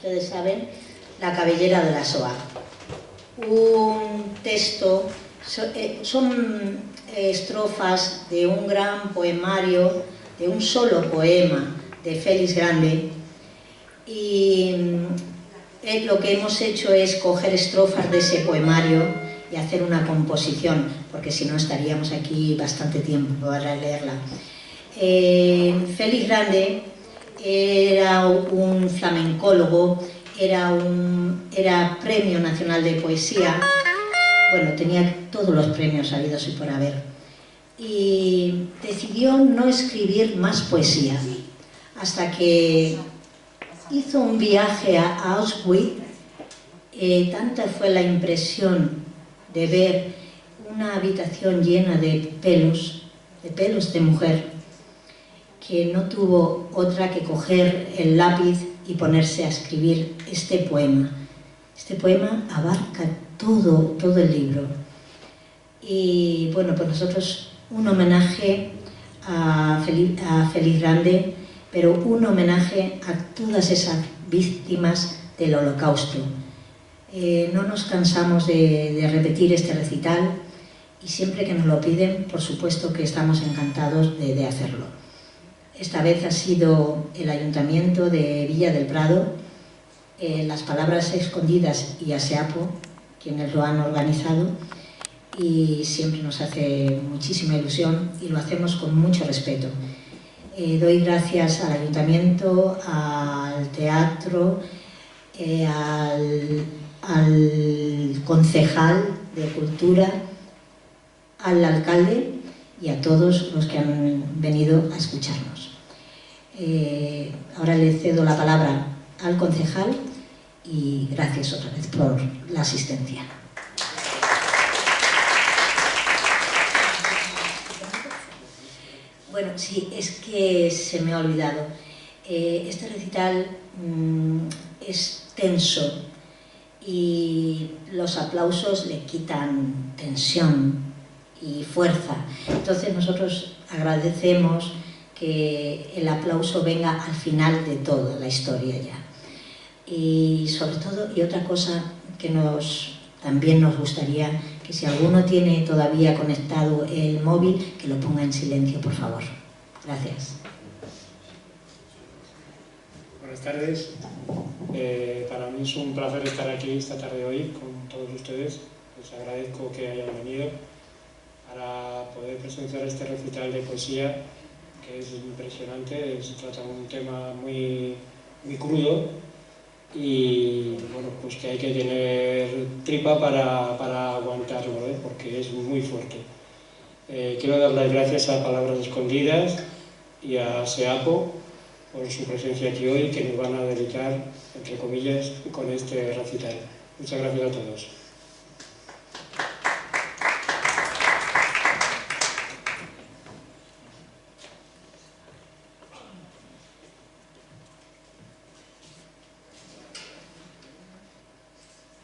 ustedes saben, La cabellera de la Shoah. Un texto, son estrofas de un gran poemario, de un solo poema de Félix Grande, y lo que hemos hecho es coger estrofas de ese poemario y hacer una composición, porque si no estaríamos aquí bastante tiempo para leerla. Félix Grande era un flamencólogo, era Premio Nacional de Poesía, bueno, tenía todos los premios habidos y por haber, y decidió no escribir más poesía, hasta que hizo un viaje a Auschwitz. Tanta fue la impresión de ver una habitación llena de pelos de mujer, que no tuvo otra que coger el lápiz y ponerse a escribir este poema. Este poema abarca todo el libro. Y bueno, pues nosotros un homenaje a Félix Grande, pero un homenaje a todas esas víctimas del Holocausto. No nos cansamos de repetir este recital, y siempre que nos lo piden, por supuesto que estamos encantados de hacerlo. Esta vez ha sido el Ayuntamiento de Villa del Prado, Las Palabras Escondidas y ASEAPO quienes lo han organizado, y siempre nos hace muchísima ilusión y lo hacemos con mucho respeto. Doy gracias al Ayuntamiento, al teatro, al concejal de Cultura, al alcalde y a todos los que han venido a escucharnos. Ahora le cedo la palabra al concejal y gracias otra vez por la asistencia. Bueno, sí, es que se me ha olvidado. Este recital es tenso y los aplausos le quitan tensión y fuerza. Entonces nosotros agradecemos que el aplauso venga al final de toda la historia ya. Y sobre todo, y otra cosa que también nos gustaría, que si alguno tiene todavía conectado el móvil, que lo ponga en silencio, por favor. Gracias. Buenas tardes. Para mí es un placer estar aquí esta tarde hoy con todos ustedes. Les agradezco que hayan venido para poder presenciar este recital de poesía, que es impresionante. Se trata de un tema muy crudo y bueno, pues que hay que tener tripa para aguantarlo, porque es muy fuerte. Quiero dar las gracias a Palabras Escondidas y a SEAPO por su presencia aquí hoy, que nos van a dedicar, entre comillas, con este recital. Muchas gracias a todos.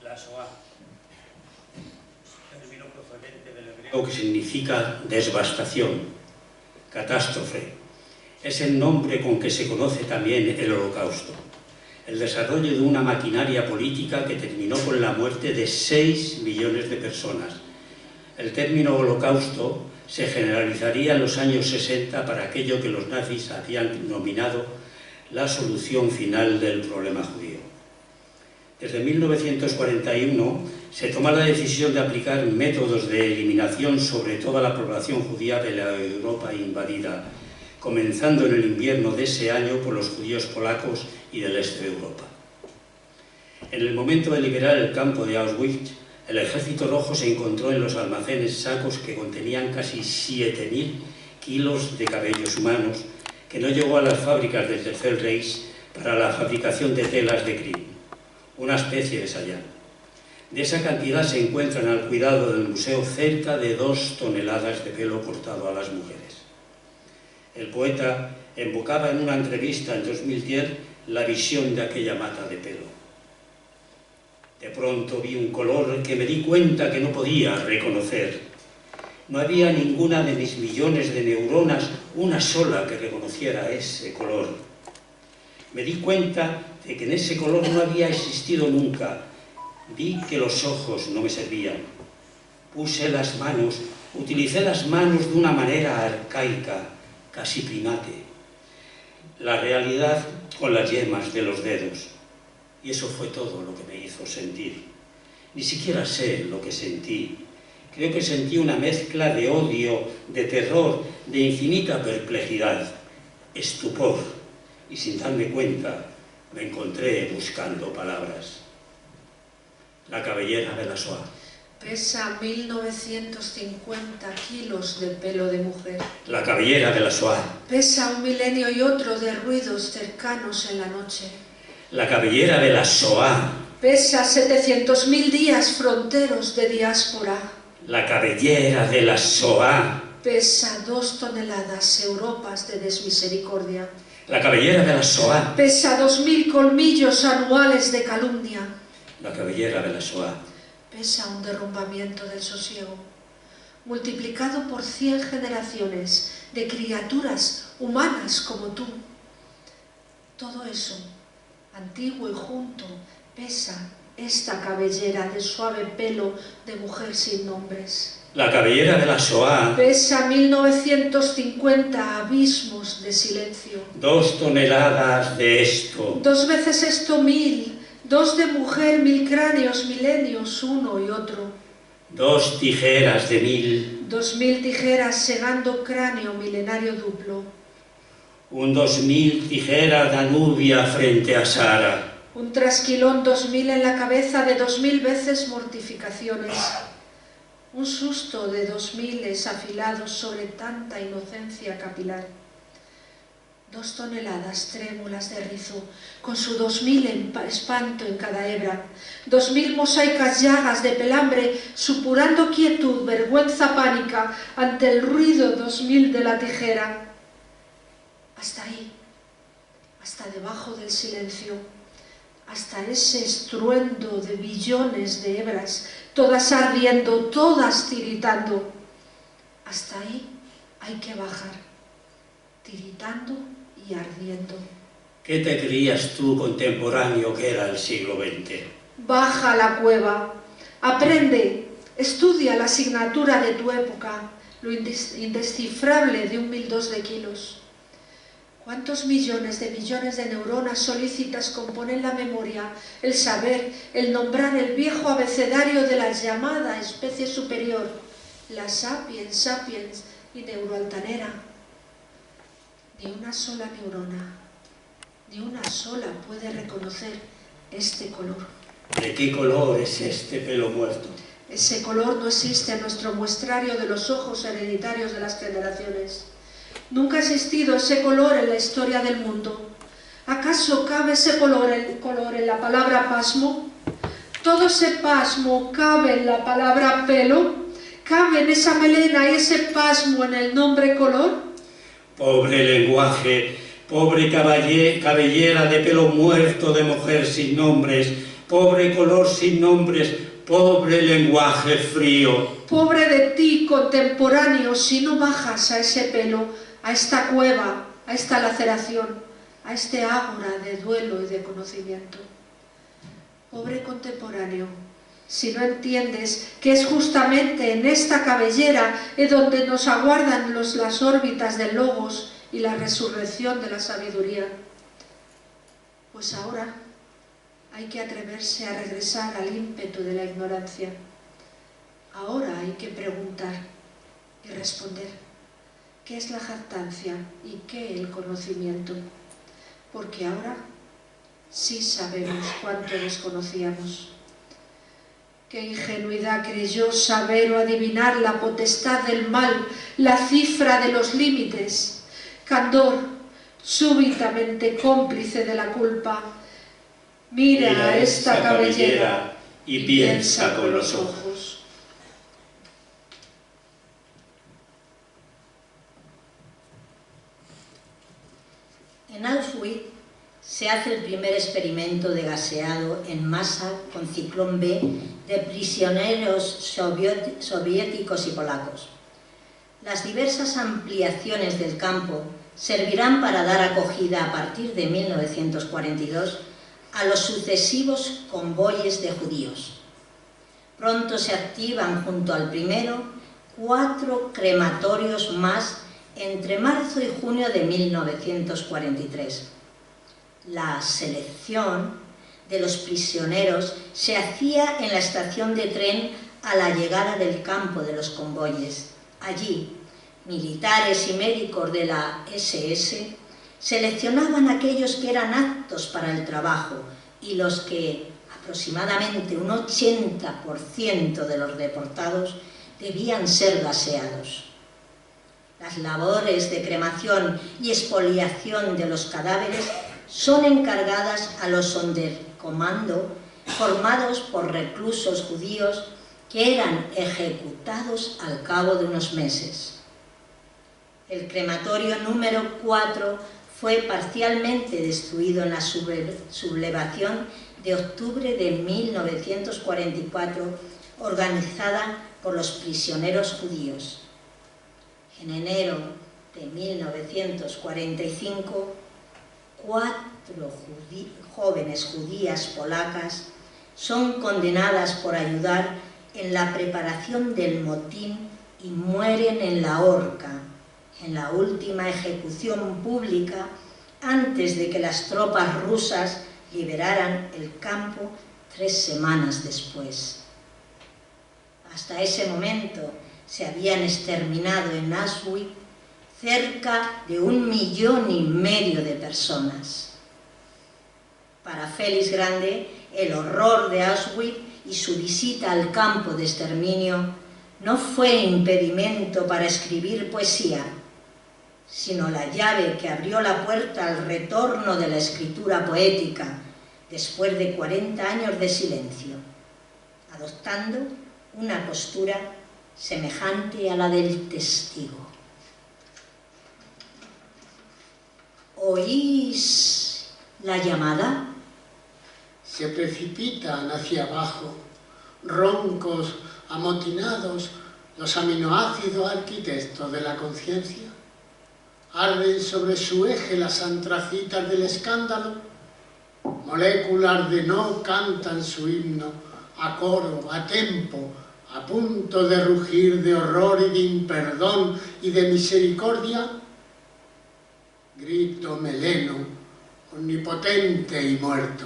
La Shoah, término procedente del hebreo que significa devastación, catástrofe. Es el nombre con que se conoce también el Holocausto, el desarrollo de una maquinaria política que terminó con la muerte de 6 millones de personas. El término Holocausto se generalizaría en los años 60 para aquello que los nazis habían denominado la solución final del problema judío. Desde 1941 se toma la decisión de aplicar métodos de eliminación sobre toda la población judía de la Europa invadida, comenzando en el invierno de ese año por los judíos polacos y del este de Europa. En el momento de liberar el campo de Auschwitz, el Ejército Rojo se encontró en los almacenes sacos que contenían casi 7.000 kilos de cabellos humanos, que no llegó a las fábricas del Tercer Reich para la fabricación de telas de crin, una especie de sayán. De esa cantidad se encuentran al cuidado del museo cerca de 2 toneladas de pelo cortado a las mujeres. El poeta evocaba en una entrevista en 2010 la visión de aquella mata de pelo. De pronto vi un color que me di cuenta que no podía reconocer. No había ninguna de mis millones de neuronas, una sola que reconociera ese color. Me di cuenta de que en ese color no había existido nunca. Vi que los ojos no me servían. Puse las manos, utilicé las manos de una manera arcaica, casi primate. La realidad con las yemas de los dedos. Y eso fue todo lo que me hizo sentir. Ni siquiera sé lo que sentí. Creo que sentí una mezcla de odio, de terror, de infinita perplejidad, estupor. Y sin darme cuenta, me encontré buscando palabras. La cabellera de la Shoah. Pesa 1950 kilos de pelo de mujer. La cabellera de la Shoah. Pesa 1 milenio y otro de ruidos cercanos en la noche. La cabellera de la Shoah. Pesa 700.000 días fronteros de diáspora. La cabellera de la Shoah. Pesa 2 toneladas Europas de desmisericordia. La cabellera de la Shoah. Pesa 2000 colmillos anuales de calumnia. La cabellera de la Shoah. Pesa un derrumbamiento del sosiego, multiplicado por 100 generaciones de criaturas humanas como tú. Todo eso, antiguo y junto, pesa esta cabellera de suave pelo de mujer sin nombres. La cabellera de la Shoah. Pesa 1950 abismos de silencio. 2 toneladas de esto. 2 veces esto 1000. 2 de mujer, 1000 cráneos, milenios, uno y otro. 2 tijeras de 1000. 2000 tijeras segando cráneo milenario duplo. Un 2000 tijeras Danubia frente a Sara. Un trasquilón 2000 en la cabeza de 2000 veces mortificaciones. Un susto de 2000 afilados sobre tanta inocencia capilar. 2 toneladas trémulas de rizo, con su 2000 espanto en cada hebra, 2000 mosaicas llagas de pelambre, supurando quietud, vergüenza pánica, ante el ruido 2000 de la tijera. Hasta ahí, hasta debajo del silencio, hasta ese estruendo de billones de hebras, todas ardiendo, todas tiritando. Hasta ahí hay que bajar, tiritando y ardiendo. ¿Qué te creías tú, contemporáneo, que era el siglo XX? Baja a la cueva, aprende, estudia la asignatura de tu época, lo indescifrable de 1002 de kilos. ¿Cuántos millones de neuronas solícitas componen la memoria, el saber, el nombrar el viejo abecedario de la llamada especie superior, la sapiens sapiens y neuroaltanera? Ni una sola neurona, ni una sola puede reconocer este color. ¿De qué color es este pelo muerto? Ese color no existe en nuestro muestrario de los ojos hereditarios de las generaciones. Nunca ha existido ese color en la historia del mundo. ¿Acaso cabe ese color en la palabra pasmo? ¿Todo ese pasmo cabe en la palabra pelo? ¿Cabe en esa melena y ese pasmo en el nombre color? Pobre lenguaje, pobre cabellera de pelo muerto de mujer sin nombres, pobre color sin nombres, pobre lenguaje frío. Pobre de ti, contemporáneo, si no bajas a ese pelo, a esta cueva, a esta laceración, a este ágora de duelo y de conocimiento. Pobre contemporáneo, si no entiendes que es justamente en esta cabellera en donde nos aguardan las órbitas del logos y la resurrección de la sabiduría. Pues ahora hay que atreverse a regresar al ímpetu de la ignorancia. Ahora hay que preguntar y responder qué es la jactancia y qué el conocimiento, porque ahora sí sabemos cuánto desconocíamos. Qué ingenuidad creyó saber o adivinar la potestad del mal, la cifra de los límites. Candor, súbitamente cómplice de la culpa. Mira a esta cabellera y piensa con los ojos. En Auschwitz se hace el primer experimento de gaseado en masa con ciclón B de prisioneros soviéticos y polacos. Las diversas ampliaciones del campo servirán para dar acogida a partir de 1942 a los sucesivos convoyes de judíos. Pronto se activan junto al primero 4 crematorios más entre marzo y junio de 1943. La selección de los prisioneros se hacía en la estación de tren a la llegada del campo de los convoyes. Allí, militares y médicos de la SS seleccionaban aquellos que eran aptos para el trabajo y los que, aproximadamente un 80% de los deportados, debían ser gaseados. Las labores de cremación y expoliación de los cadáveres son encargadas a los Sonderkommando, formados por reclusos judíos que eran ejecutados al cabo de unos meses. El crematorio número 4 fue parcialmente destruido en la sublevación de octubre de 1944, organizada por los prisioneros judíos. En enero de 1945, 4 jóvenes judías polacas son condenadas por ayudar en la preparación del motín y mueren en la horca, en la última ejecución pública antes de que las tropas rusas liberaran el campo 3 semanas después. Hasta ese momento se habían exterminado en Auschwitz cerca de 1,5 millones de personas. Para Félix Grande, el horror de Auschwitz y su visita al campo de exterminio no fue impedimento para escribir poesía, sino la llave que abrió la puerta al retorno de la escritura poética después de 40 años de silencio, adoptando una postura semejante a la del testigo. ¿Oís la llamada? Se precipitan hacia abajo, roncos, amotinados, los aminoácidos arquitectos de la conciencia. Arden sobre su eje las antracitas del escándalo. Moléculas de no cantan su himno, a coro, a tempo, a punto de rugir de horror y de imperdón y de misericordia. Grito meleno, omnipotente y muerto,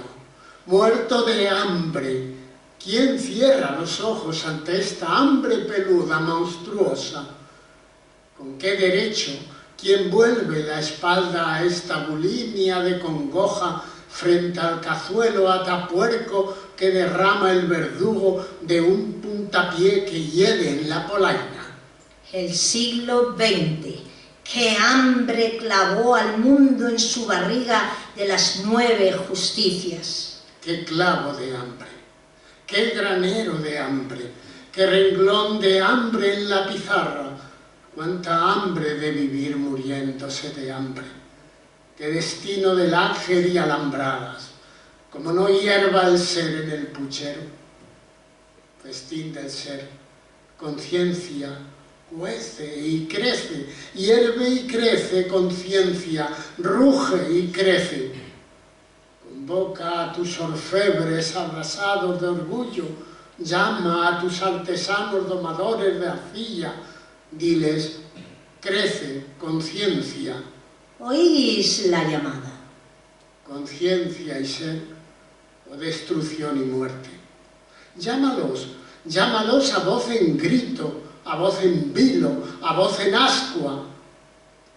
muerto de hambre. ¿Quién cierra los ojos ante esta hambre peluda, monstruosa? ¿Con qué derecho? ¿Quién vuelve la espalda a esta bulimia de congoja frente al cazuelo atapuerco que derrama el verdugo de un puntapié que hiede en la polaina? El siglo XX, qué hambre clavó al mundo en su barriga de las 9 justicias. Qué clavo de hambre, qué granero de hambre, qué renglón de hambre en la pizarra. Cuánta hambre de vivir muriéndose de hambre, qué destino de láger y alambradas, como no hierva el ser en el puchero. Festín del ser, conciencia, cuece y crece, hierve y crece conciencia, ruge y crece. Convoca a tus orfebres abrasados de orgullo, llama a tus artesanos domadores de arcilla, diles, crece, conciencia. ¿Oís la llamada? Conciencia y ser, o destrucción y muerte. Llámalos, llámalos a voz en grito, a voz en vilo, a voz en ascua.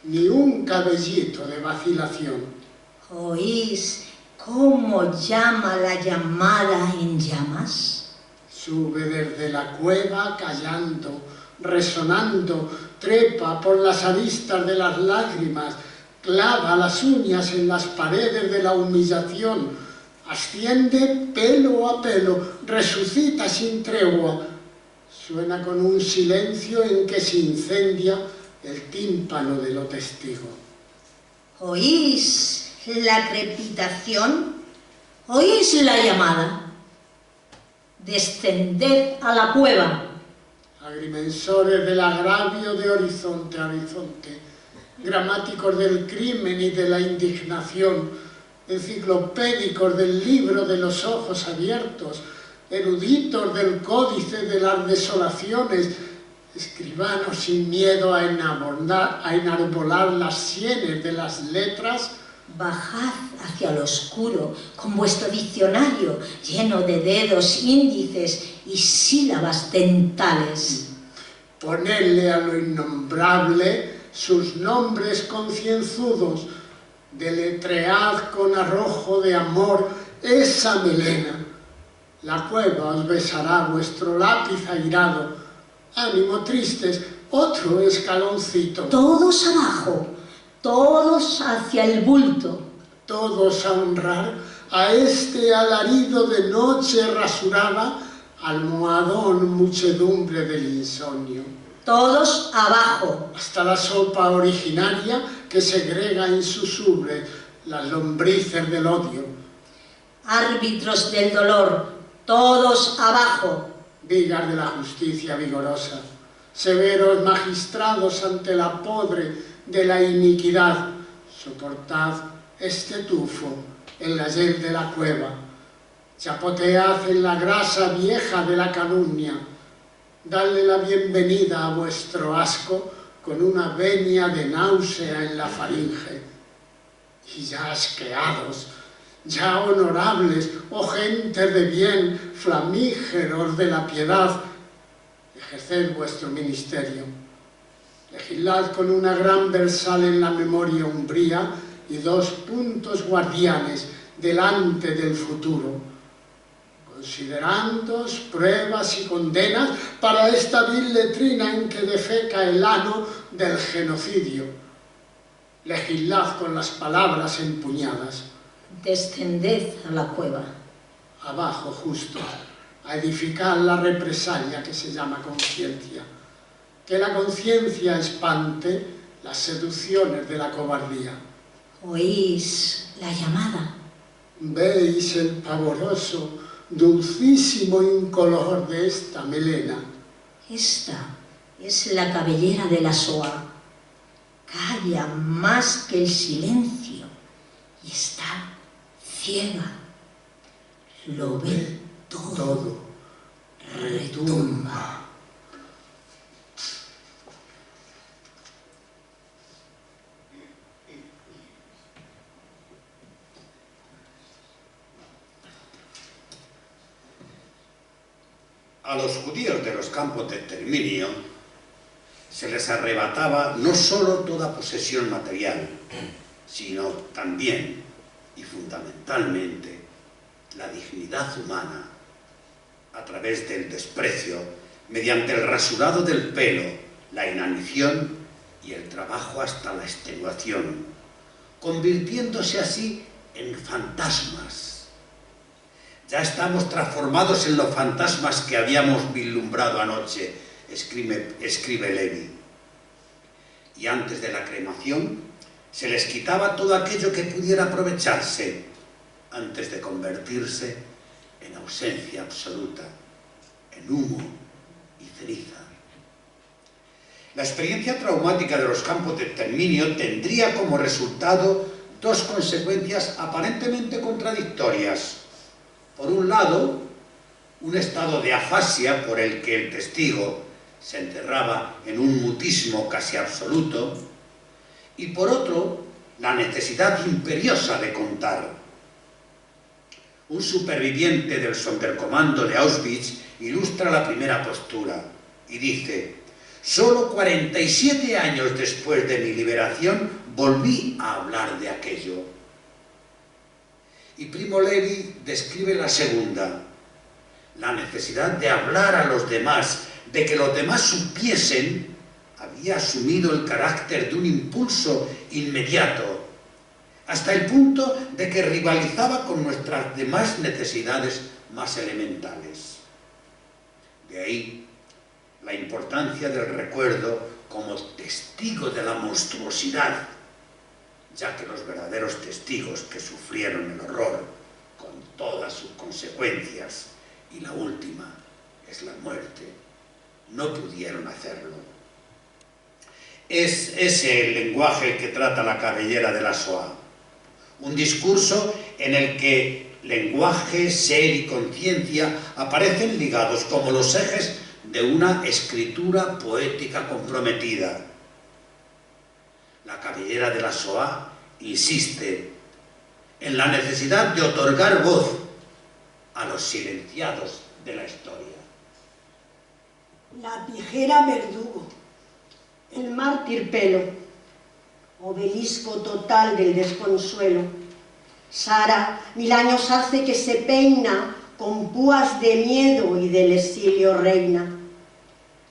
Ni un cabellito de vacilación. ¿Oís cómo llama la llamada en llamas? Sube desde la cueva callando, resonando, trepa por las aristas de las lágrimas, clava las uñas en las paredes de la humillación, asciende pelo a pelo, resucita sin tregua, suena con un silencio en que se incendia el tímpano de los testigos. ¿Oís la crepitación? ¿Oís la llamada? Descended a la cueva. Agrimensores del agravio de horizonte a horizonte, gramáticos del crimen y de la indignación, enciclopédicos del libro de los ojos abiertos, eruditos del códice de las desolaciones, escribanos sin miedo a enarbolar las sienes de las letras. Bajad hacia lo oscuro con vuestro diccionario lleno de dedos, índices y sílabas dentales. Ponedle a lo innombrable sus nombres concienzudos, deletread con arrojo de amor esa melena. La cueva os besará vuestro lápiz airado. Ánimo tristes, otro escaloncito. Todos abajo, todos hacia el bulto. Todos a honrar a este alarido de noche rasurada, almohadón muchedumbre del insomnio. Todos abajo. Hasta la sopa originaria que segrega en sus ubres las lombrices del odio. Árbitros del dolor, todos abajo. Vigas de la justicia vigorosa, severos magistrados ante la podre de la iniquidad, soportad este tufo en la hiel de la cueva, chapotead en la grasa vieja de la calumnia, dadle la bienvenida a vuestro asco con una venia de náusea en la faringe. Y ya asqueados, ya honorables, oh gentes de bien, flamígeros de la piedad, ejerced vuestro ministerio. Legislad con una gran versal en la memoria umbría y 2 puntos guardianes delante del futuro, considerándoos pruebas y condenas para esta vil letrina en que defeca el ano del genocidio. Legislad con las palabras empuñadas. Descended a la cueva. Abajo, justo, a edificar la represalia que se llama conciencia. Que la conciencia espante las seducciones de la cobardía. Oís la llamada. Veis el pavoroso, dulcísimo incolor de esta melena. Esta es la cabellera de la Shoah. Calla más que el silencio y está ciega. Lo ve todo. Retumba. A los judíos de los campos de exterminio se les arrebataba no solo toda posesión material, sino también y fundamentalmente la dignidad humana a través del desprecio, mediante el rasurado del pelo, la inanición y el trabajo hasta la extenuación, convirtiéndose así en fantasmas. Ya estamos transformados en los fantasmas que habíamos vislumbrado anoche, escribe Levi. Y antes de la cremación se les quitaba todo aquello que pudiera aprovecharse antes de convertirse en ausencia absoluta, en humo y ceniza. La experiencia traumática de los campos de exterminio tendría como resultado 2 consecuencias aparentemente contradictorias. Por un lado, un estado de afasia por el que el testigo se encerraba en un mutismo casi absoluto, y por otro, la necesidad imperiosa de contar. Un superviviente del Sonderkommando de Auschwitz ilustra la primera postura y dice: «Solo 47 años después de mi liberación volví a hablar de aquello». Y Primo Levi describe la segunda, la necesidad de hablar a los demás, de que los demás supiesen, había asumido el carácter de un impulso inmediato, hasta el punto de que rivalizaba con nuestras demás necesidades más elementales. De ahí la importancia del recuerdo como testigo de la monstruosidad, ya que los verdaderos testigos que sufrieron el horror con todas sus consecuencias, y la última es la muerte, no pudieron hacerlo. Es ese el lenguaje que trata la cabellera de la Shoah. Un discurso en el que lenguaje, ser y conciencia aparecen ligados como los ejes de una escritura poética comprometida. La cabellera de la Shoah insiste en la necesidad de otorgar voz a los silenciados de la historia. La tijera verdugo, el mártir pelo, obelisco total del desconsuelo. Sara, 1000 años hace que se peina con púas de miedo y del exilio reina.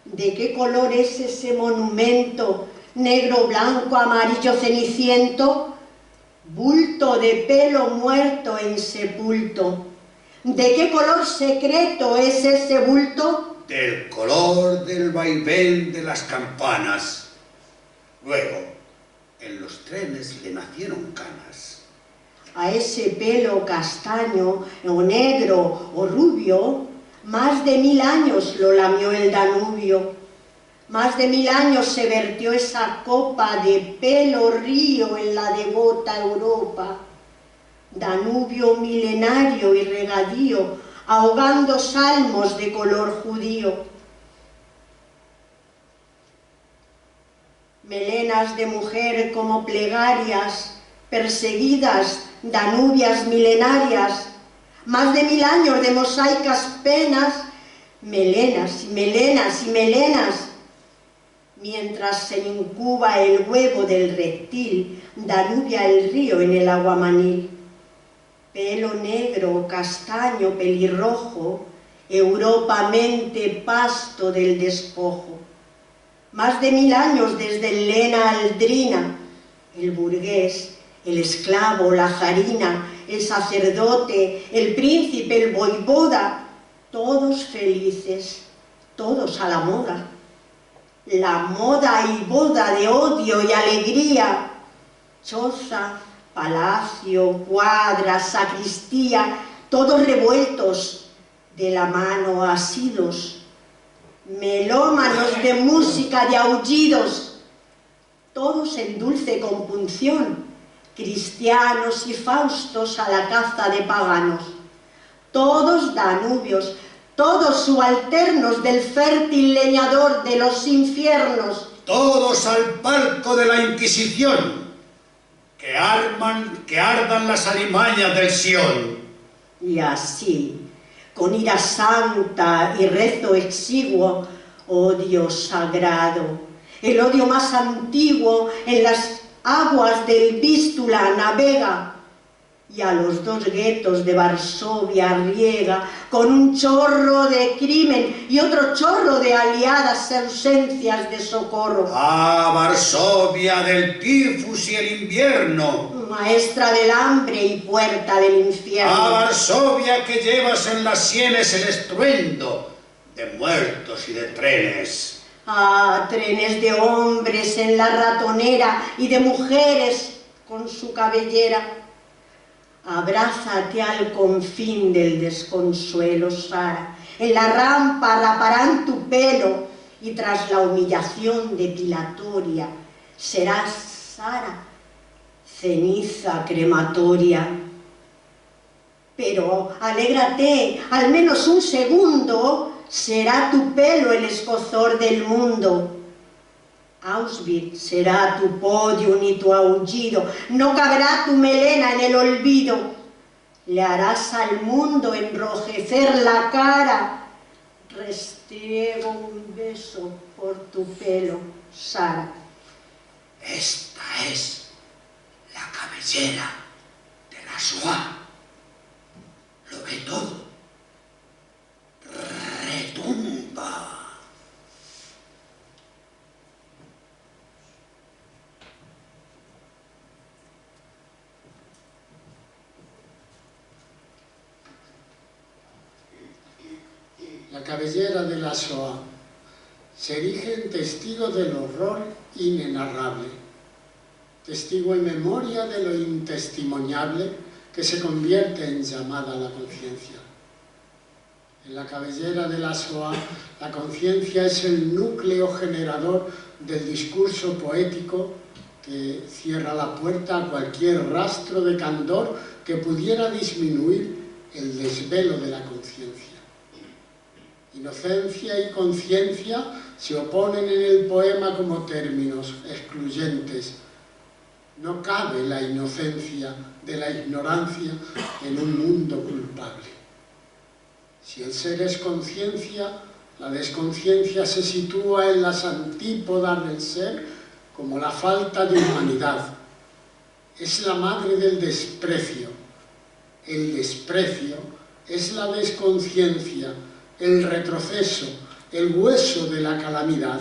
¿De qué color es ese monumento? Negro, blanco, amarillo, ceniciento, bulto de pelo muerto en sepulto. ¿De qué color secreto es ese bulto? Del color del vaivén de las campanas. Luego, en los trenes le nacieron canas. A ese pelo castaño, o negro, o rubio, más de 1000 años lo lamió el Danubio. Más de 1000 años se vertió esa copa de pelo río en la devota Europa. Danubio milenario y regadío, ahogando salmos de color judío. Melenas de mujer como plegarias, perseguidas, Danubias milenarias, más de 1000 años de mosaicas penas, melenas y melenas y melenas, mientras se incuba el huevo del reptil, Danubia el río en el aguamanil. Pelo negro, castaño, pelirrojo, Europa mente pasto del despojo. Más de 1000 años desde el Lena Aldrina, el burgués, el esclavo, la zarina, el sacerdote, el príncipe, el voivoda, todos felices, todos a la moda. La moda y boda de odio y alegría, choza, palacio, cuadra, sacristía, todos revueltos, de la mano asidos, melómanos de música, de aullidos, todos en dulce compunción, cristianos y faustos a la caza de paganos, todos danubios, todos subalternos del fértil leñador de los infiernos, todos al palco de la Inquisición, que ardan las alimañas del Sion. Y así, con ira santa y rezo exiguo, odio sagrado, el odio más antiguo en las aguas del Vístula navega, y a los 2 guetos de Varsovia riega con un chorro de crimen y otro chorro de aliadas ausencias de socorro. ¡Ah, Varsovia del tifus y el invierno! Maestra del hambre y puerta del infierno. ¡Ah, Varsovia que llevas en las sienes el estruendo de muertos y de trenes! Ah, trenes de hombres en la ratonera y de mujeres con su cabellera. Abrázate al confín del desconsuelo, Sara. En la rampa raparán tu pelo y tras la humillación depilatoria serás, Sara, ceniza crematoria. Pero alégrate, al menos un segundo, será tu pelo el escozor del mundo. Auschwitz será tu podium y tu aullido, no caberá tu melena en el olvido. Le harás al mundo enrojecer la cara. Restriego un beso por tu pelo, Sara. Esta es la cabellera de la Shoah. Lo ve todo. Retumba. La cabellera de la Shoah se erige en testigo del horror inenarrable, testigo en memoria de lo intestimoniable que se convierte en llamada a la conciencia. En la cabellera de la Shoah, la conciencia es el núcleo generador del discurso poético que cierra la puerta a cualquier rastro de candor que pudiera disminuir el desvelo de la conciencia. Inocencia y conciencia se oponen en el poema como términos excluyentes. No cabe la inocencia de la ignorancia en un mundo culpable. Si el ser es conciencia, la desconciencia se sitúa en las antípodas del ser como la falta de humanidad. Es la madre del desprecio. El desprecio es la desconciencia, el retroceso, el hueso de la calamidad,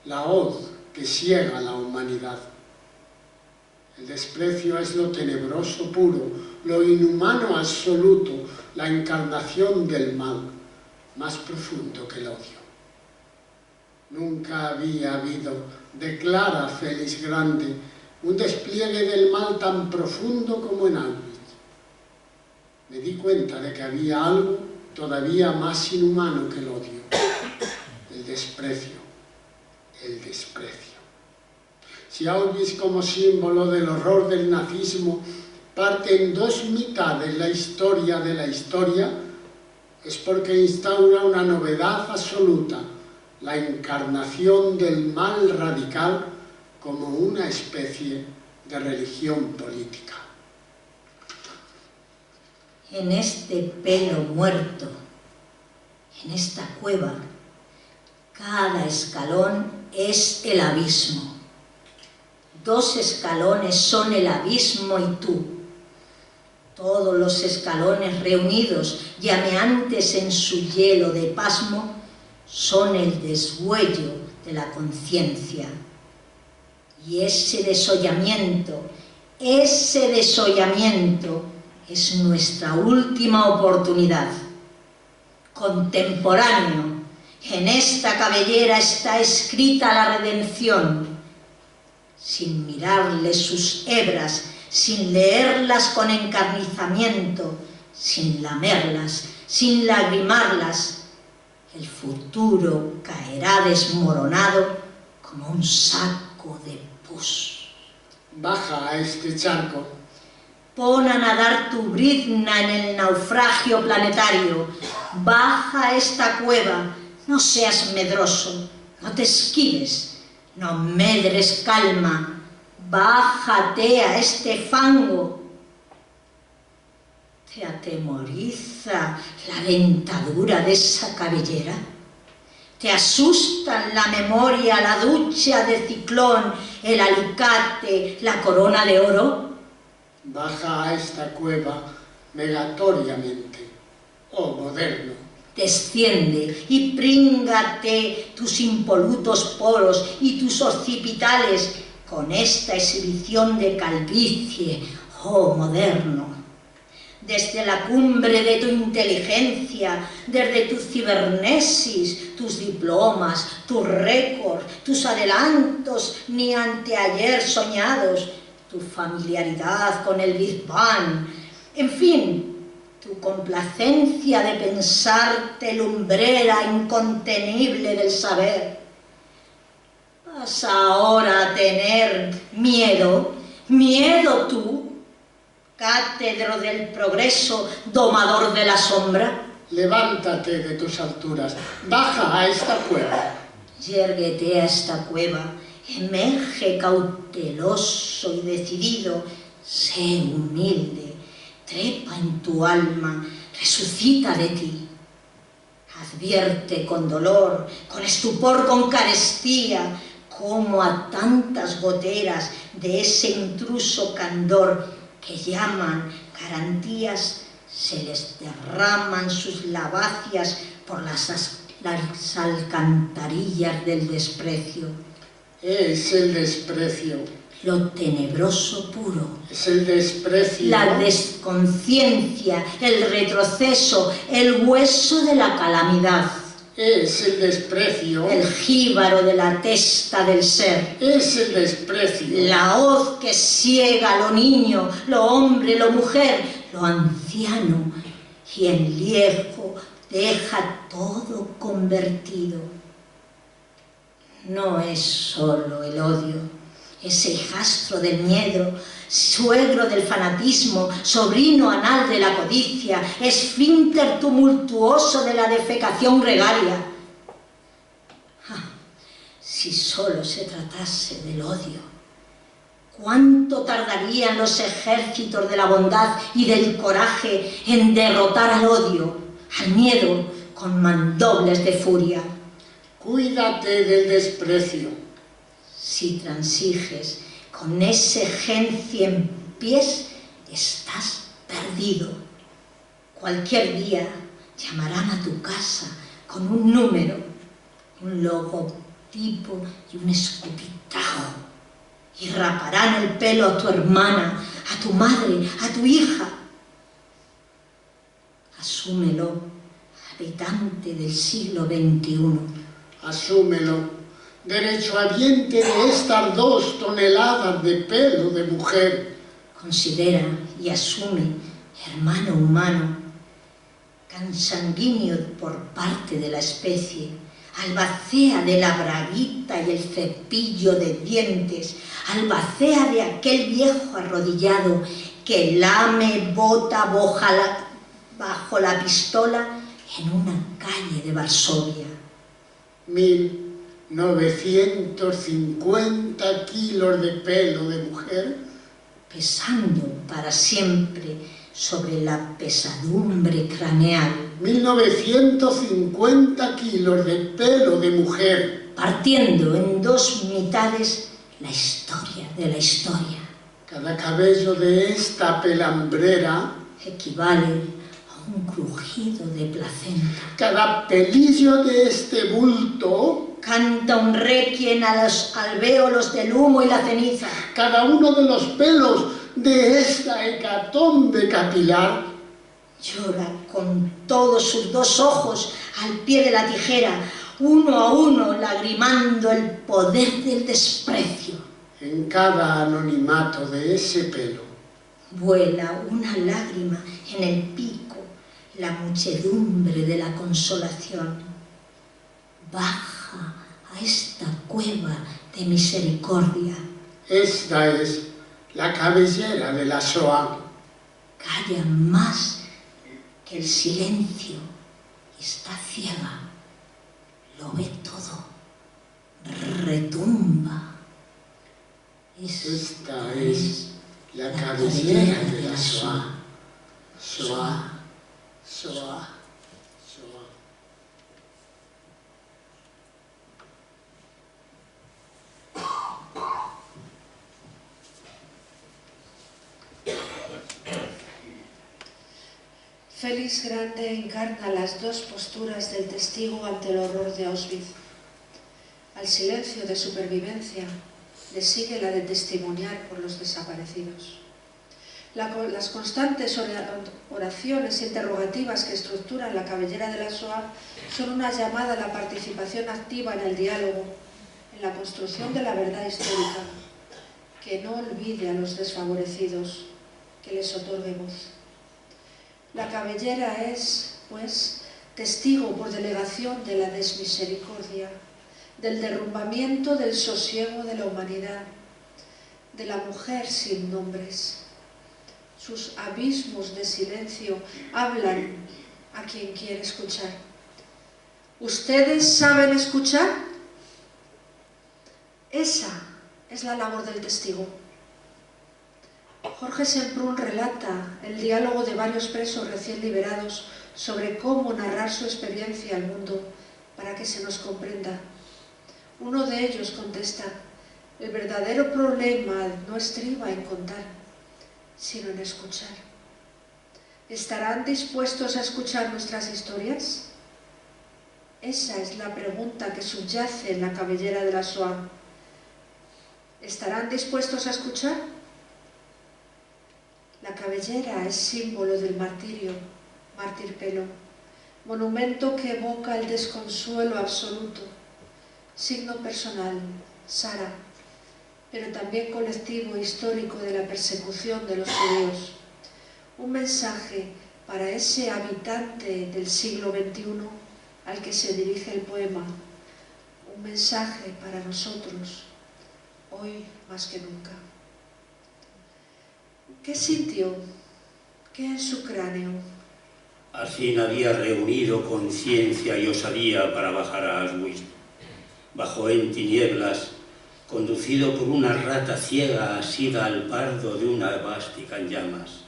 la hoz que ciega la humanidad. El desprecio es lo tenebroso puro, lo inhumano absoluto, la encarnación del mal, más profundo que el odio. Nunca había habido, declara Félix Grande, un despliegue del mal tan profundo como en Auschwitz. Me di cuenta de que había algo todavía más inhumano que el odio, el desprecio, el desprecio. Si Auschwitz como símbolo del horror del nazismo parte en dos mitades la historia de la historia, es porque instaura una novedad absoluta, la encarnación del mal radical como una especie de religión política. En este pelo muerto, en esta cueva, cada escalón es el abismo. 2 escalones son el abismo y tú. Todos los escalones reunidos, llameantes en su hielo de pasmo, son el deshuello de la conciencia. Y ese desollamiento es nuestra última oportunidad. Contemporáneo, en esta cabellera está escrita la redención. Sin mirarle sus hebras, sin leerlas con encarnizamiento, sin lamerlas, sin lagrimarlas, el futuro caerá desmoronado como un saco de pus. Baja a este charco. Pon a nadar tu brizna en el naufragio planetario. Baja a esta cueva, no seas medroso, no te esquives, no medres calma. Bájate a este fango. ¿Te atemoriza la dentadura de esa cabellera? ¿Te asustan la memoria, la ducha de ciclón, el alicate, la corona de oro? Baja a esta cueva megatoriamente, oh moderno. Desciende y príngate tus impolutos poros y tus occipitales con esta exhibición de calvicie, oh moderno. Desde la cumbre de tu inteligencia, desde tu cibernesis, tus diplomas, tus récords, tus adelantos ni anteayer soñados, tu familiaridad con el Big Bang, en fin, tu complacencia de pensarte lumbrera incontenible del saber. ¿Vas ahora a tener miedo? ¿Miedo tú? Cátedro del progreso, domador de la sombra. Levántate de tus alturas, baja a esta cueva. Yérguete a esta cueva, emerge cauteloso y decidido, sé humilde, trepa en tu alma, resucita de ti. Advierte con dolor, con estupor, con carestía, cómo a tantas goteras de ese intruso candor que llaman garantías, se les derraman sus lavacias por las alcantarillas del desprecio. Es el desprecio. Lo tenebroso puro. Es el desprecio. La desconciencia, el retroceso, el hueso de la calamidad. Es el desprecio. El jíbaro de la testa del ser. Es el desprecio. La hoz que ciega lo niño, lo hombre, lo mujer, lo anciano, y en viejo deja todo convertido. no es solo el odio, ese hijastro del miedo, suegro del fanatismo, sobrino anal de la codicia, esfínter tumultuoso de la defecación gregaria. Si solo se tratase del odio, ¿cuánto tardarían los ejércitos de la bondad y del coraje en derrotar al odio, al miedo, con mandobles de furia? Cuídate del desprecio. Si transiges con ese gen 100 pies, estás perdido. Cualquier día llamarán a tu casa con un número, un logotipo y un escupitajo, y raparán el pelo a tu hermana, a tu madre, a tu hija. Asúmelo, habitante del siglo XXI. Asúmelo, derechohabiente de estas 2 toneladas de pelo de mujer. Considera y asume, hermano humano, consanguíneo por parte de la especie, albacea de la braguita y el cepillo de dientes, albacea de aquel viejo arrodillado que lame bota bajo la pistola en una calle de Varsovia. 1950 kilos de pelo de mujer, pesando para siempre sobre la pesadumbre craneal. 1950 kilos de pelo de mujer, partiendo en 2 mitades la historia de la historia. Cada cabello de esta pelambrera equivale a un crujido de placenta. Cada pelillo de este bulto canta un requiem a los alvéolos del humo y la ceniza. Cada uno de los pelos de esta hecatombe capilar llora con todos sus 2 ojos al pie de la tijera, uno a uno lagrimando el poder del desprecio. En cada anonimato de ese pelo vuela una lágrima en el pico, la muchedumbre de la consolación. Baja a esta cueva de misericordia. Esta es la cabellera de la Shoah. Calla más que el silencio, está ciega, lo ve todo, retumba. Esta es la cabellera de la Shoah. Shoah, Shoah, Shoah. Félix Grande encarna las 2 posturas del testigo ante el horror de Auschwitz. Al silencio de supervivencia le sigue la de testimoniar por los desaparecidos. Las constantes oraciones interrogativas que estructuran la cabellera de la Shoah son una llamada a la participación activa en el diálogo, en la construcción de la verdad histórica, que no olvide a los desfavorecidos, que les otorgue voz. La cabellera es, pues, testigo por delegación de la desmisericordia, del derrumbamiento del sosiego de la humanidad, de la mujer sin nombres. Sus abismos de silencio hablan a quien quiere escuchar. ¿Ustedes saben escuchar? Esa es la labor del testigo. Jorge Semprún relata el diálogo de varios presos recién liberados sobre cómo narrar su experiencia al mundo para que se nos comprenda. Uno de ellos contesta: el verdadero problema no estriba en contar, sino en escuchar. ¿Estarán dispuestos a escuchar nuestras historias? Esa es la pregunta que subyace en la cabellera de la Shoah. ¿Estarán dispuestos a escuchar? La cabellera es símbolo del martirio, mártir pelo, monumento que evoca el desconsuelo absoluto, signo personal, Sara, pero también colectivo e histórico de la persecución de los judíos. Un mensaje para ese habitante del siglo XXI al que se dirige el poema, un mensaje para nosotros, hoy más que nunca. ¿Qué sintió? ¿Qué en su cráneo? Al fin había reunido conciencia y osadía para bajar a Auschwitz. Bajó en tinieblas, conducido por una rata ciega asida al pardo de una esvástica en llamas.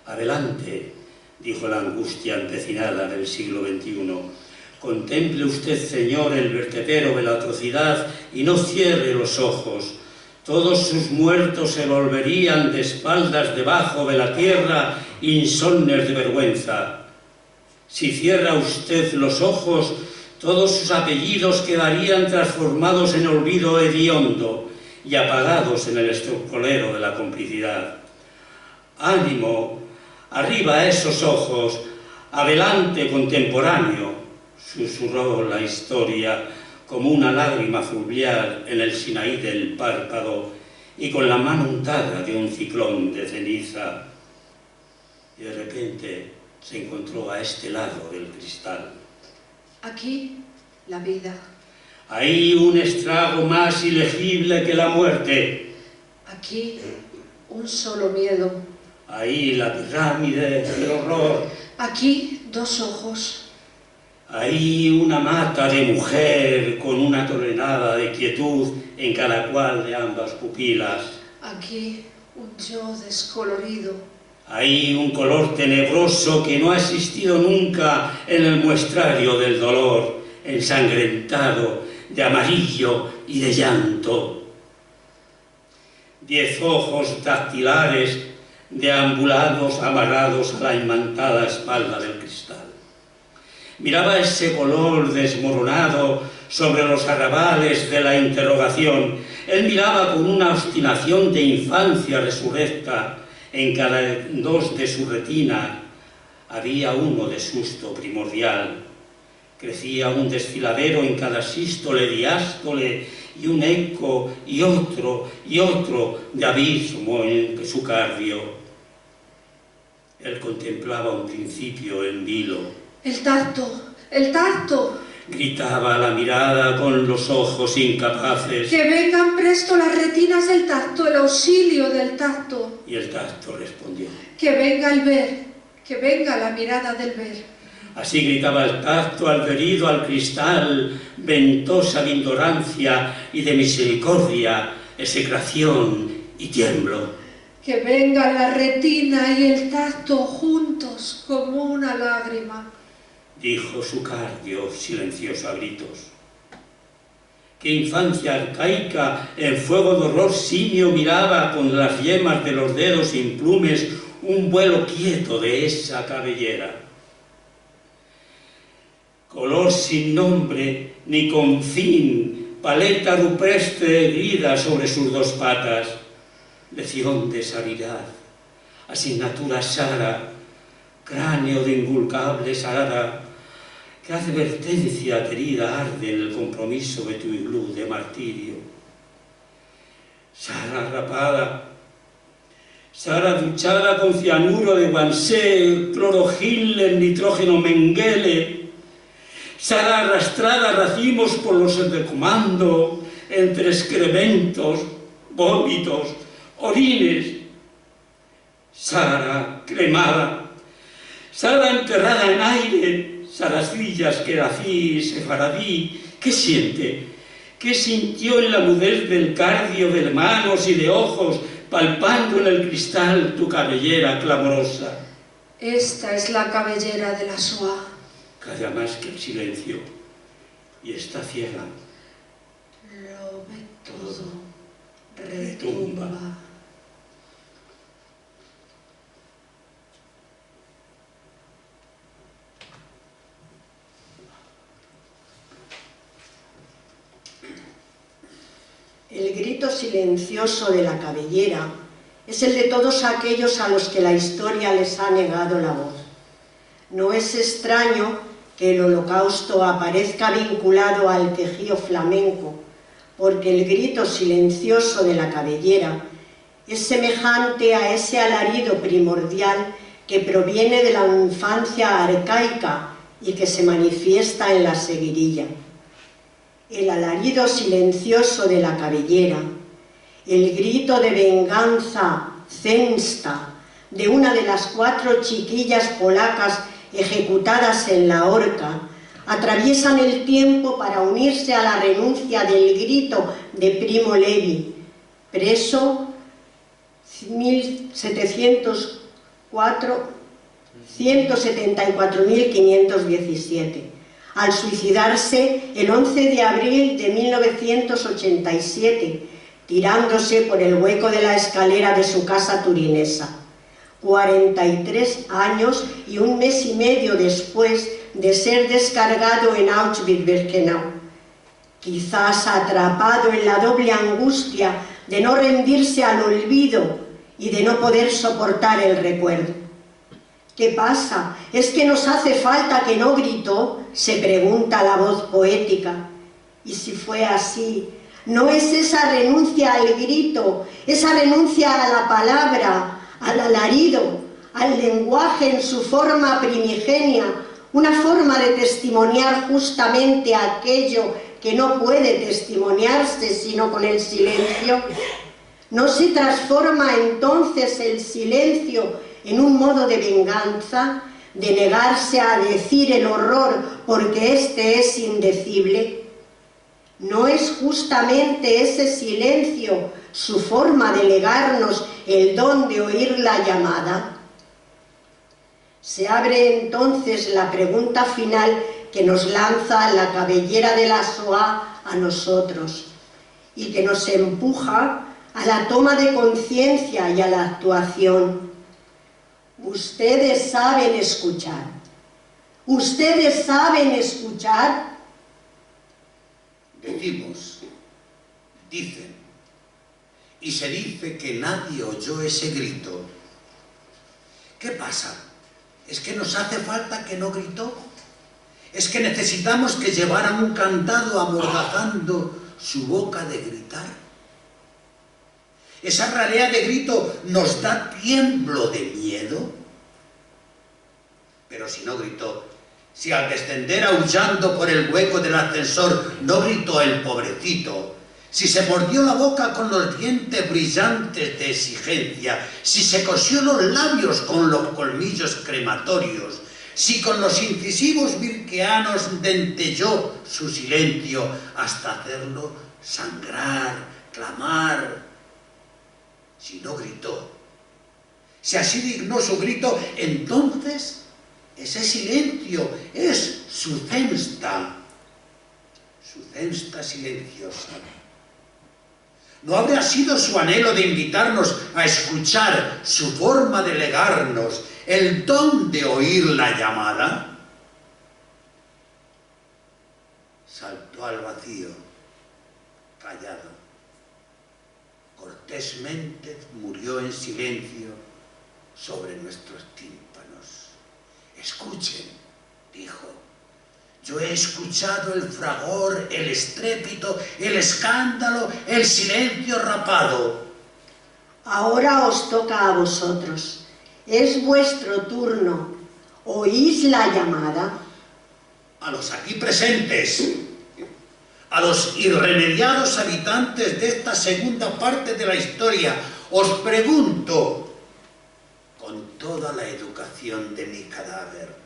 «Adelante», dijo la angustia empecinada del siglo XXI, «contemple usted, Señor, el vertedero de la atrocidad y no cierre los ojos. Todos sus muertos se volverían de espaldas debajo de la tierra, insomnes de vergüenza. Si cierra usted los ojos, todos sus apellidos quedarían transformados en olvido hediondo y apagados en el estercolero de la complicidad. ¡Ánimo! ¡Arriba esos ojos! ¡Adelante, contemporáneo!», susurró la historia como una lágrima fluvial en el Sinaí del párpado y con la mano untada de un ciclón de ceniza. Y de repente se encontró a este lado del cristal. Aquí, la vida. Ahí un estrago más ilegible que la muerte. Aquí, un solo miedo. Ahí la pirámide del horror. Aquí, dos ojos. Ahí una mata de mujer con una tonelada de quietud en cada cual de ambas pupilas. Aquí, un yo descolorido. Ahí un color tenebroso que no ha existido nunca en el muestrario del dolor, ensangrentado, de amarillo y de llanto. 10 ojos dactilares deambulados amarrados a la imantada espalda del cristal. Miraba ese color desmoronado sobre los arrabales de la interrogación. Él miraba con una obstinación de infancia resurrecta. En cada dos de su retina había uno de susto primordial. Crecía un desfiladero en cada sístole, diástole, y un eco, y otro de abismo en su cardio. Él contemplaba un principio en vilo. ¡El tacto! ¡El tacto! Gritaba la mirada con los ojos incapaces. ¡Que vengan presto las retinas del tacto, el auxilio del tacto! Y el tacto respondió. ¡Que venga el ver! ¡Que venga la mirada del ver! Así gritaba el tacto adherido al cristal, ventosa de ignorancia y de misericordia, execración y tiemblo. Que venga la retina y el tacto juntos como una lágrima, dijo su cardio silencioso a gritos. Qué infancia arcaica en fuego de horror simio miraba con las yemas de los dedos implumes un vuelo quieto de esa cabellera. Color sin nombre ni con fin, paleta rupestre erguida sobre sus dos patas, lección de sanidad, asignatura sara, cráneo de inculcable sarada, qué advertencia querida arde en el compromiso de tu iglú de martirio. Sara rapada, Sara duchada con cianuro de guansé, clorogil, nitrógeno Mengele, Sara arrastrada a racimos por los de comando, entre excrementos, vómitos, orines. Sara cremada, Sara enterrada en aire, Saracillas, Querací, Sefaradí. ¿Qué siente? ¿Qué sintió en la mudez del cardio de manos y de ojos, palpando en el cristal tu cabellera clamorosa? Esta es la cabellera de la Shoah. Calla más que el silencio, y está ciega. Lo ve todo, retumba. El grito silencioso de la cabellera es el de todos aquellos a los que la historia les ha negado la voz. No es extraño que el Holocausto aparezca vinculado al quejío flamenco, porque el grito silencioso de la cabellera es semejante a ese alarido primordial que proviene de la infancia arcaica y que se manifiesta en la seguirilla. el alarido silencioso de la cabellera, el grito de venganza, zemsta, de una de las 4 chiquillas polacas ejecutadas en la horca, atraviesan el tiempo para unirse a la renuncia del grito de Primo Levi, preso 174.517, al suicidarse el 11 de abril de 1987, tirándose por el hueco de la escalera de su casa turinesa, 43 años y 1 mes y medio después de ser descargado en Auschwitz-Birkenau, quizás atrapado en la doble angustia de no rendirse al olvido y de no poder soportar el recuerdo. ¿Qué pasa? ¿Es que nos hace falta que no gritó?, se pregunta la voz poética. Y si fue así, ¿no es esa renuncia al grito, esa renuncia a la palabra, al alarido, al lenguaje en su forma primigenia, una forma de testimoniar justamente aquello que no puede testimoniarse sino con el silencio? ¿No se transforma entonces el silencio en un modo de venganza, de negarse a decir el horror porque éste es indecible? ¿No es justamente ese silencio su forma de legarnos el don de oír la llamada? Se abre entonces la pregunta final que nos lanza la cabellera de la Shoah a nosotros y que nos empuja a la toma de conciencia y a la actuación. ¿Ustedes saben escuchar? ¿Ustedes saben escuchar? Decimos, dicen, y se dice que nadie oyó ese grito. ¿Qué pasa? ¿Es que nos hace falta que no gritó? ¿Es que necesitamos que llevaran un candado amordazando su boca de gritar? ¿Esa ralea de grito nos da tiemblo de miedo? Pero si no gritó, si al descender aullando por el hueco del ascensor no gritó el pobrecito, si se mordió la boca con los dientes brillantes de exigencia, si se cosió los labios con los colmillos crematorios, si con los incisivos virkeanos dentelló su silencio hasta hacerlo sangrar, clamar, si no gritó, si así dignó su grito, entonces ese silencio es su zemsta silenciosa. ¿No habría sido su anhelo de invitarnos a escuchar, su forma de legarnos, el don de oír la llamada? Saltó al vacío, callado. Cortésmente murió en silencio sobre nuestros tímpanos. Escuchen, dijo. Yo he escuchado el fragor, el estrépito, el escándalo, el silencio rapado. Ahora os toca a vosotros. Es vuestro turno. ¿Oís la llamada? A los aquí presentes, a los irremediados habitantes de esta segunda parte de la historia, os pregunto, con toda la educación de mi cadáver,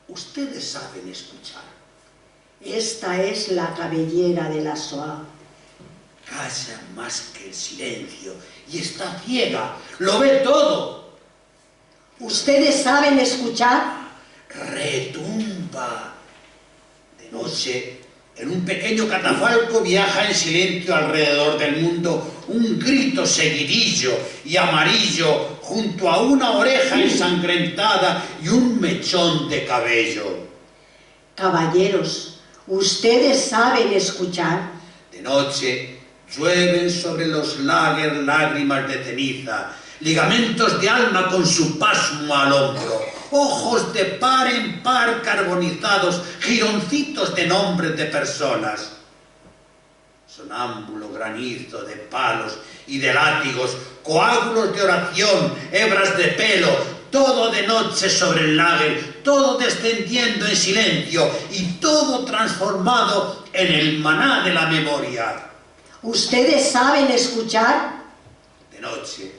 ¿ustedes saben escuchar? Esta es la cabellera de la Shoah. Calla más que el silencio y está ciega, lo ve todo. ¿Ustedes saben escuchar? Retumba. De noche, en un pequeño catafalco viaja en silencio alrededor del mundo un grito seguidillo y amarillo junto a una oreja ensangrentada y un mechón de cabello. Caballeros, ¿ustedes saben escuchar? De noche llueven sobre los lagers lágrimas de ceniza, ligamentos de alma con su pasmo al hombro, ojos de par en par carbonizados, gironcitos de nombres de personas. Sonámbulo granizo de palos y de látigos, coágulos de oración, hebras de pelo, todo de noche sobre el lager, todo descendiendo en silencio y todo transformado en el maná de la memoria. ¿Ustedes saben escuchar? De noche,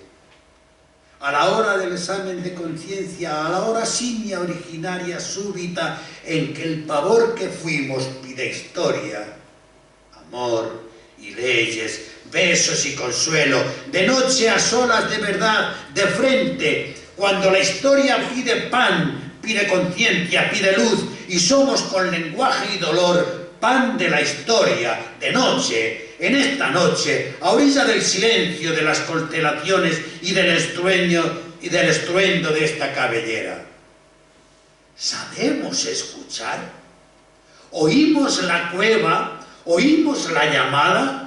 a la hora del examen de conciencia, a la hora simia originaria súbita en que el pavor que fuimos pide historia, amor y leyes, besos y consuelo, de noche a solas de verdad, de frente, cuando la historia pide pan, pide conciencia, pide luz, y somos con lenguaje y dolor pan de la historia, de noche, en esta noche, a orilla del silencio de las constelaciones y del estruendo de esta cabellera. ¿Sabemos escuchar? ¿Oímos la cueva? ¿Oímos la llamada?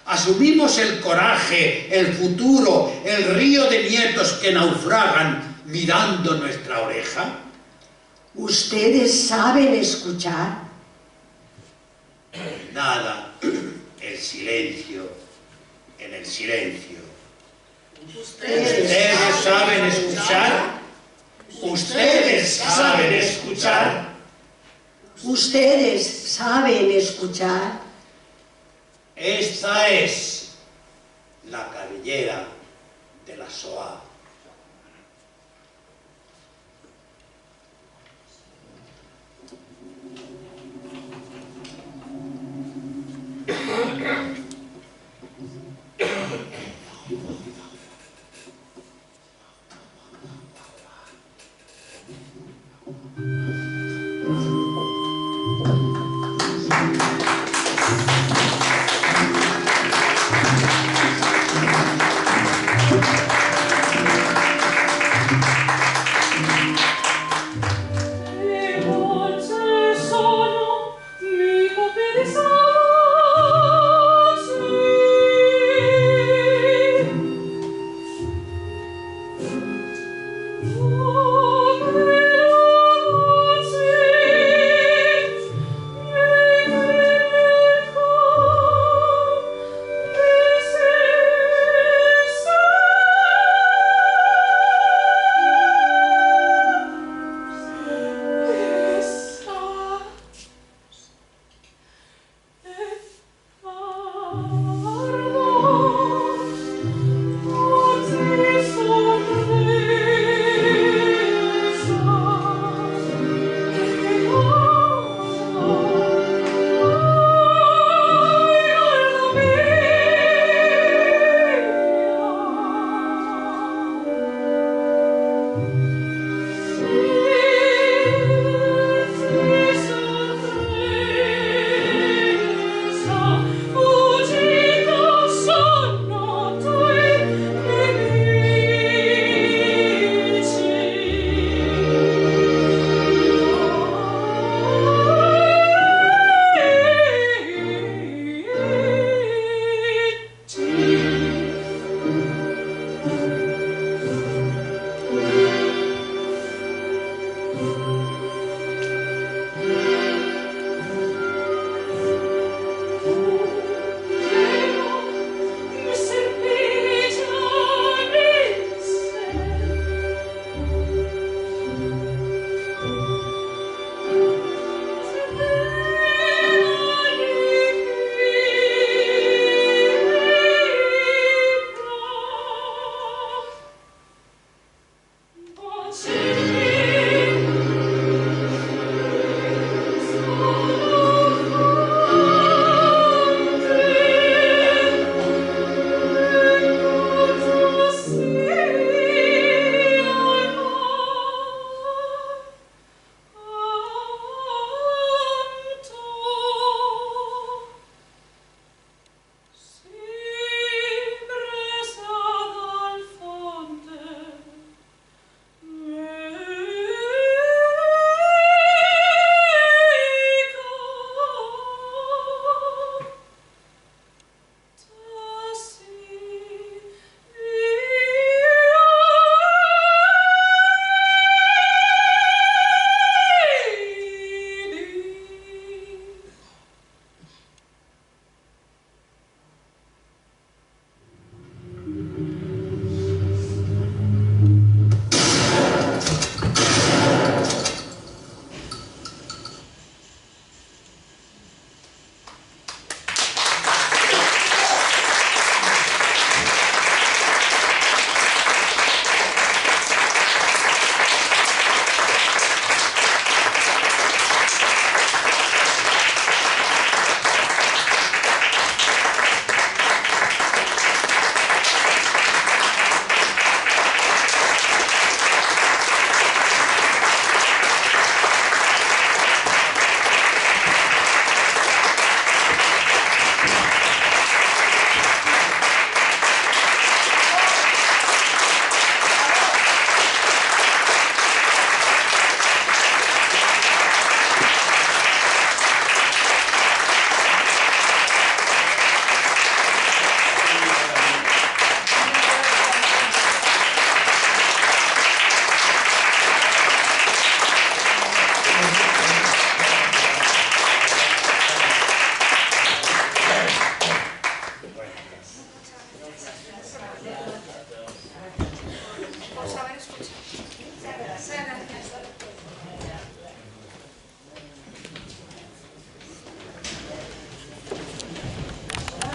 ¿Asumimos el coraje, el futuro, el río de nietos que naufragan mirando nuestra oreja? ¿Ustedes saben escuchar? Nada, el silencio, en el silencio. ¿Ustedes saben escuchar? ¿Ustedes saben escuchar? ¿Ustedes saben escuchar? Esta es la cabellera de la SOA.